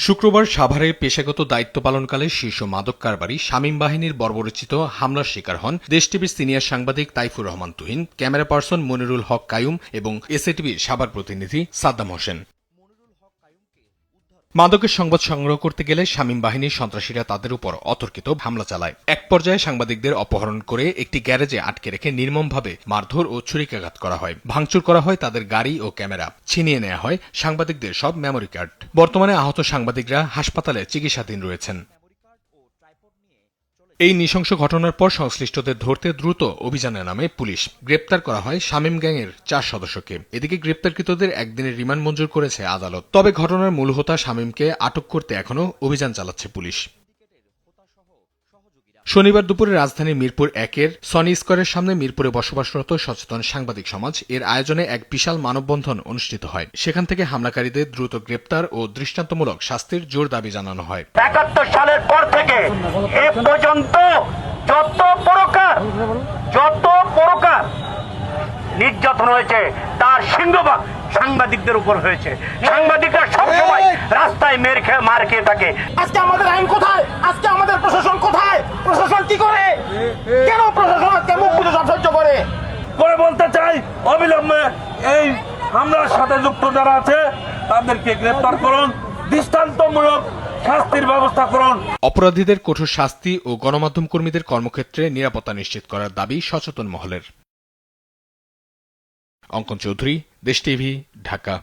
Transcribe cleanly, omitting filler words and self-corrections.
শুক্রবার সাভারে পেশাগত দায়িত্ব পালনকালে শীর্ষ মাদক কারবারি শামীম বাহিনীর বর্বরোচিত হামলার শিকার হন দেশ টিভির সিনিয়র সাংবাদিক তাইফুর রহমান তুহিন, ক্যামেরা পার্সন মনিরুল হক কাইয়ুম এবং এসএটিভির সাভার প্রতিনিধি সাদ্দাম হোসেন। মাদকের সংবাদ সংগ্রহ করতে গেলে শামীম বাহিনীর সন্ত্রাসীরা তাদের উপর অতর্কিত হামলা চালায়। এক পর্যায়ে সাংবাদিকদের অপহরণ করে একটি গ্যারেজে আটকে রেখে নির্মমভাবে মারধর ও ছুরিকাঘাত করা হয়। ভাঙচুর করা হয় তাদের গাড়ি ও ক্যামেরা, ছিনিয়ে নেওয়া হয় সাংবাদিকদের সব মেমোরি কার্ড। বর্তমানে আহত সাংবাদিকরা হাসপাতালে চিকিৎসাধীন রয়েছেন। এই নৃশংস ঘটনার পর সংশ্লিষ্টদের ধরতে দ্রুত অভিযানে নামে পুলিশ। গ্রেপ্তার করা হয় শামীম গ্যাংয়ের 4 সদস্যকে। এদিকে গ্রেপ্তারকৃতদের একদিনের রিমান্ড মঞ্জুর করেছে আদালত। তবে ঘটনার মূল হোতা শামীমকে আটক করতে এখনও অভিযান চালাচ্ছে পুলিশ। শনিবার দুপুরে রাজধানীর মিরপুর 1-এর সনি স্কয়ারের সামনে মিরপুরে বসবাসরত সচেতন সাংবাদিক সমাজ এর আয়োজনে এক বিশাল মানববন্ধন অনুষ্ঠিত হয়। সেখান থেকে হামলাকারীদের দ্রুত গ্রেপ্তার ও দৃষ্টান্তমূলক শাস্তির জোর দাবি জানানো হয়। ৭১ সালের পর থেকে এ পর্যন্ত যত প্রকার নির্যাতন হয়েছে তার সিংহভাগ সাংবাদিকদের উপর হয়েছে। সাংবাদিকরা সবসময় রাস্তায় মার খেয়ে থাকে। আজকে আমাদের আইন কোথায়? আজকে আমাদের প্রশাসন কোথায়? প্রশাসন কি করে? কেন প্রশাসন আজকে মুখ বুজে সব সহ্য করে? বলতে চাই, অবিলম্বে এই হামলার সাথে যুক্ত যারা আছে তাদেরকে গ্রেপ্তার করুন, দৃষ্টান্তমূলক শাস্তির ব্যবস্থা করুন। অপরাধীদের কঠোর শাস্তি ও গণমাধ্যম কর্মীদের কর্মক্ষেত্রে নিরাপত্তা নিশ্চিত করার দাবি সচেতন মহলের। অঙ্কন চৌধুরী, দেশ টিভি, ঢাকা।